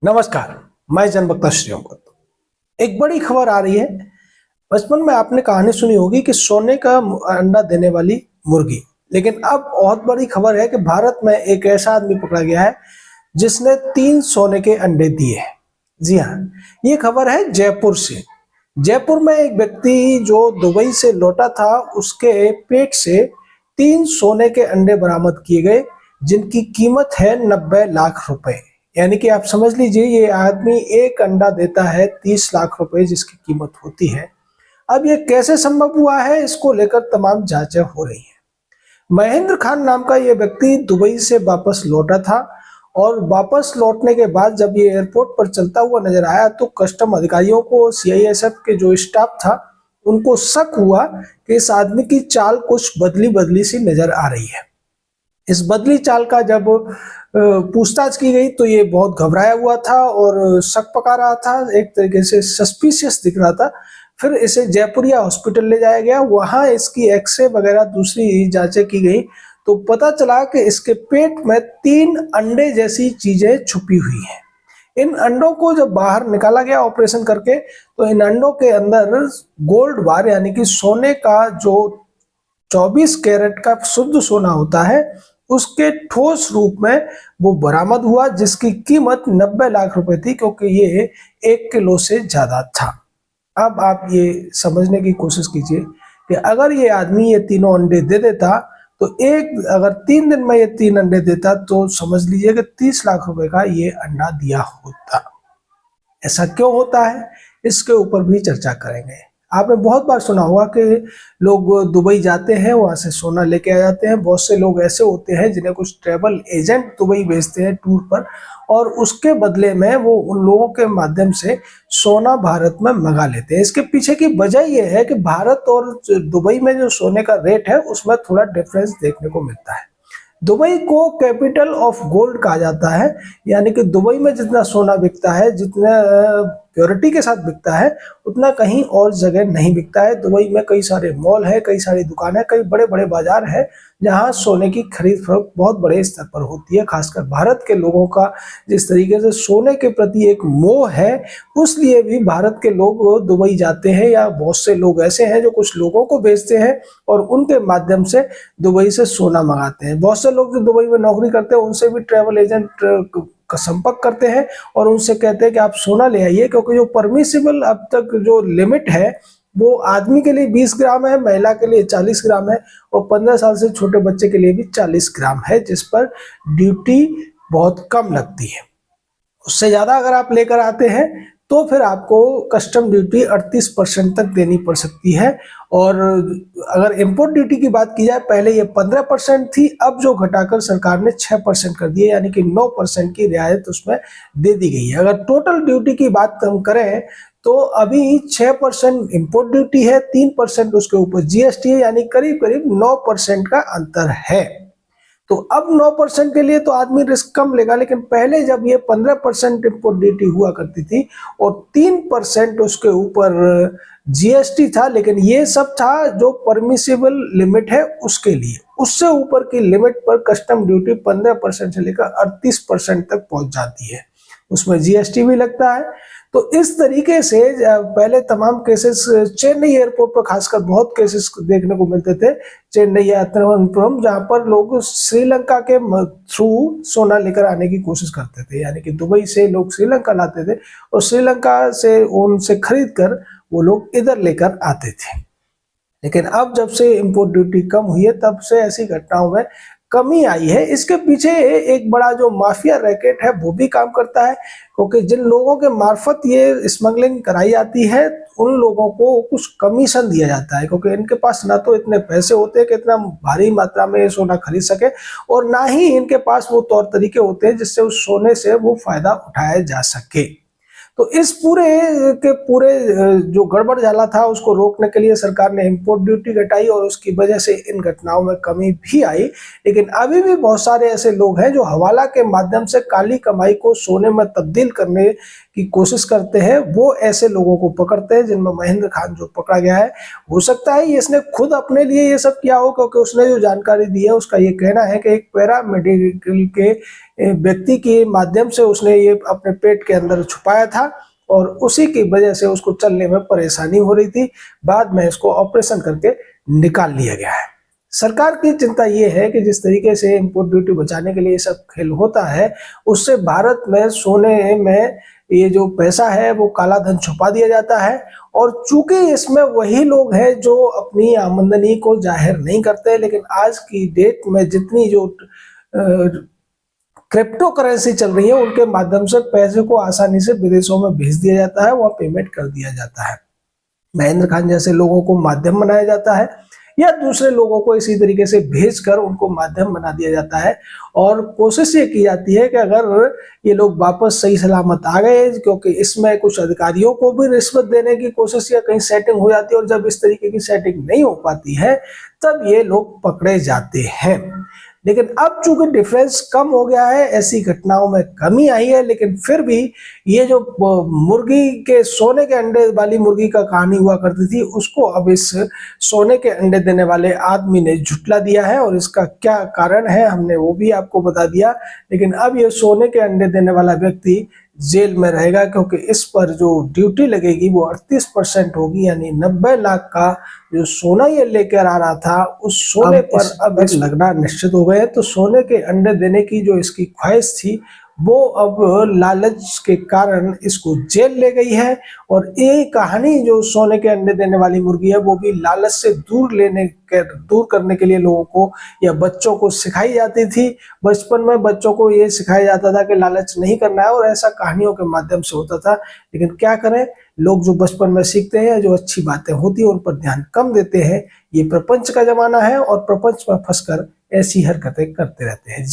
नमस्कार। मैं जनवक्ता श्रीओंकर। एक बड़ी खबर आ रही है। बचपन में आपने कहानी सुनी होगी कि सोने का अंडा देने वाली मुर्गी। लेकिन अब बहुत बड़ी खबर है कि भारत में एक ऐसा आदमी पकड़ा गया है जिसने 3 सोने के अंडे दिए हैं। जी हाँ, ये खबर है जयपुर से। जयपुर में एक व्यक्ति जो दुबई से लौटा था, उसके पेट से 3 सोने के अंडे बरामद किए गए, जिनकी कीमत है 90 लाख रुपए। यानी कि आप समझ लीजिए, ये आदमी एक अंडा देता है 30 लाख रुपए जिसकी कीमत होती है। अब ये कैसे संभव हुआ है, इसको लेकर तमाम जांचें हो रही हैं। महेंद्र खान नाम का ये व्यक्ति दुबई से वापस लौटा था और वापस लौटने के बाद जब ये एयरपोर्ट पर चलता हुआ नजर आया तो कस्टम अधिकारियों को, सीआईएसएफ के जो स्टाफ था, उनको शक हुआ कि इस आदमी की चाल कुछ बदली बदली सी नजर आ रही है। इस बदली चाल का जब पूछताछ की गई तो ये बहुत घबराया हुआ था और शक पका रहा था, एक तरीके से सस्पिशियस दिख रहा था। फिर इसे जयपुरिया हॉस्पिटल ले जाया गया। वहां इसकी एक्सरे वगैरह दूसरी जांचें की गई तो पता चला कि इसके पेट में 3 अंडे जैसी चीजें छुपी हुई हैं। इन अंडों को जब बाहर निकाला गया ऑपरेशन करके, तो इन अंडों के अंदर गोल्ड बार यानी कि सोने का जो 24 कैरेट का शुद्ध सोना होता है, उसके ठोस रूप में वो बरामद हुआ, जिसकी कीमत 90 लाख रुपए थी, क्योंकि ये 1 किलो से ज्यादा था। अब आप ये समझने की कोशिश कीजिए कि अगर ये आदमी ये तीनों अंडे दे देता तो अगर 3 दिन में ये 3 अंडे देता तो समझ लीजिए कि 30 लाख रुपए का ये अंडा दिया होता। ऐसा क्यों होता है, इसके ऊपर भी चर्चा करेंगे। आपने बहुत बार सुना होगा कि लोग दुबई जाते हैं, वहां से सोना लेके आ जाते हैं। बहुत से लोग ऐसे होते हैं जिन्हें कुछ ट्रैवल एजेंट दुबई भेजते हैं टूर पर, और उसके बदले में वो उन लोगों के माध्यम से सोना भारत में मंगा लेते हैं। इसके पीछे की वजह यह है कि भारत और दुबई में जो सोने का रेट है उसमें थोड़ा डिफरेंस देखने को मिलता है। दुबई को कैपिटल ऑफ गोल्ड कहा जाता है, यानी कि दुबई में जितना सोना बिकता है, जितना प्योरिटी के साथ बिकता है, उतना कहीं और जगह नहीं बिकता है। दुबई में कई सारे मॉल है, कई सारी दुकानें, कई बड़े बड़े बाजार है जहां सोने की खरीद फरोख्त बहुत बड़े स्तर पर होती है। खासकर भारत के लोगों का जिस तरीके से सोने के प्रति एक मोह है, उसलिए भी भारत के लोग दुबई जाते हैं, या बहुत से लोग ऐसे हैं जो कुछ लोगों को भेजते हैं और उनके माध्यम से दुबई से सोना मंगाते हैं। बहुत से लोग जो दुबई में नौकरी करते हैं उनसे भी ट्रैवल एजेंट का संपर्क करते हैं और उनसे कहते हैं कि आप सोना ले आइए, क्योंकि जो परमिसिबल अब तक जो लिमिट है वो आदमी के लिए 20 ग्राम है, महिला के लिए 40 ग्राम है और 15 साल से छोटे बच्चे के लिए भी 40 ग्राम है, जिस पर ड्यूटी बहुत कम लगती है। उससे ज़्यादा अगर आप लेकर आते हैं तो फिर आपको कस्टम ड्यूटी 38% तक देनी पड़ सकती है। और अगर इंपोर्ट ड्यूटी की बात की जाए, पहले ये 15% थी, अब जो घटाकर सरकार ने 6% कर दी है, यानी कि 9% की रियायत उसमें दे दी गई है। अगर टोटल ड्यूटी की बात हम करें तो अभी 6% इंपोर्ट ड्यूटी है, 3% उसके ऊपर जीएसटी है, यानी करीब करीब 9% का अंतर है। तो अब 9% के लिए तो आदमी रिस्क कम लेगा, लेकिन पहले जब ये 15% इंपोर्ट ड्यूटी हुआ करती थी और 3% उसके ऊपर जीएसटी था, लेकिन ये सब था जो परमिसिबल लिमिट है उसके लिए। उससे ऊपर की लिमिट पर कस्टम ड्यूटी 15% से लेकर 38% तक पहुंच जाती है, उसमें जीएसटी भी लगता है। तो इस तरीके से पहले तमाम केसेस चेन्नई एयरपोर्ट पर खासकर बहुत केसेस देखने को मिलते थे, चेन्नई या तिरुवनंतपुरम, जहां पर लोग श्रीलंका के थ्रू सोना लेकर आने की कोशिश करते थे। यानी कि दुबई से लोग श्रीलंका लाते थे और श्रीलंका से उनसे खरीद कर वो लोग इधर लेकर आते थे। लेकिन अब जब से इंपोर्ट ड्यूटी कम हुई है, तब से ऐसी घटनाओं में कमी आई है। इसके पीछे एक बड़ा जो माफिया रैकेट है वो भी काम करता है, क्योंकि जिन लोगों के मार्फत ये स्मगलिंग कराई जाती है उन लोगों को कुछ कमीशन दिया जाता है, क्योंकि इनके पास ना तो इतने पैसे होते हैं कि इतना भारी मात्रा में सोना खरीद सके, और ना ही इनके पास वो तौर तरीके होते हैं जिससे उस सोने से वो फायदा उठाया जा सके। तो इस पूरे के पूरे जो गड़बड़ झाला था उसको रोकने के लिए सरकार ने इंपोर्ट ड्यूटी घटाई और उसकी वजह से इन घटनाओं में कमी भी आई। लेकिन अभी भी बहुत सारे ऐसे लोग हैं जो हवाला के माध्यम से काली कमाई को सोने में तब्दील करने की कोशिश करते हैं, वो ऐसे लोगों को पकड़ते हैं, जिनमें महेंद्र खान जो पकड़ा गया है, हो सकता है इसने खुद अपने लिए ये सब किया हो, क्योंकि उसने जो जानकारी दी है उसका ये कहना है कि एक पैरा मेडिकल के व्यक्ति के माध्यम से उसने ये अपने पेट के अंदर छुपाया था और उसी की वजह से उसको चलने में परेशानी हो रही थी। बाद में इसको ऑपरेशन करके निकाल लिया गया है। सरकार की चिंता ये है कि जिस तरीके से इंपोर्ट ड्यूटी बचाने के लिए ये सब खेल होता है, उससे भारत में सोने में ये जो पैसा है वो काला धन छुपा दिया जाता है। और चूंकि इसमें वही लोग हैं जो अपनी आमदनी को जाहिर नहीं करते, लेकिन आज की डेट में जितनी जो क्रिप्टो करेंसी चल रही है उनके माध्यम से पैसे को आसानी से विदेशों में भेज दिया जाता है, वहां पेमेंट कर दिया जाता है। महेंद्र खान जैसे लोगों को माध्यम बनाया जाता है या दूसरे लोगों को इसी तरीके से भेजकर उनको माध्यम बना दिया जाता है और कोशिश ये की जाती है कि अगर ये लोग वापस सही सलामत आ गए, क्योंकि इसमें कुछ अधिकारियों को भी रिश्वत देने की कोशिश या कहीं सेटिंग हो जाती है और जब इस तरीके की सेटिंग नहीं हो पाती है तब ये लोग पकड़े जाते हैं। लेकिन अब चूंकि डिफरेंस कम हो गया है, ऐसी घटनाओं में कमी आई है, लेकिन फिर भी ये जो मुर्गी के सोने के अंडे वाली मुर्गी का कहानी हुआ करती थी उसको अब इस सोने के अंडे देने वाले आदमी ने झुटला दिया है और इसका क्या कारण है हमने वो भी आपको बता दिया। लेकिन अब ये सोने के अंडे देने वाला व्यक्ति जेल में रहेगा, क्योंकि इस पर जो ड्यूटी लगेगी वो 38% होगी, यानी 90 लाख का जो सोना ये लेकर आ रहा था उस सोने पर अब इस लगना निश्चित हो गए। तो सोने के अंडे देने की जो इसकी ख्वाहिश थी वो अब लालच के कारण इसको जेल ले गई है। और ये कहानी जो सोने के अंडे देने वाली मुर्गी है वो भी लालच से दूर करने के लिए लोगों को या बच्चों को सिखाई जाती थी। बचपन में बच्चों को ये सिखाया जाता था कि लालच नहीं करना है और ऐसा कहानियों के माध्यम से होता था। लेकिन क्या करें, लोग जो बचपन में सीखते हैं, जो अच्छी बातें होती है उन पर ध्यान कम देते हैं। ये प्रपंच का जमाना है और प्रपंच में फंसकर ऐसी हरकतें करते रहते हैं।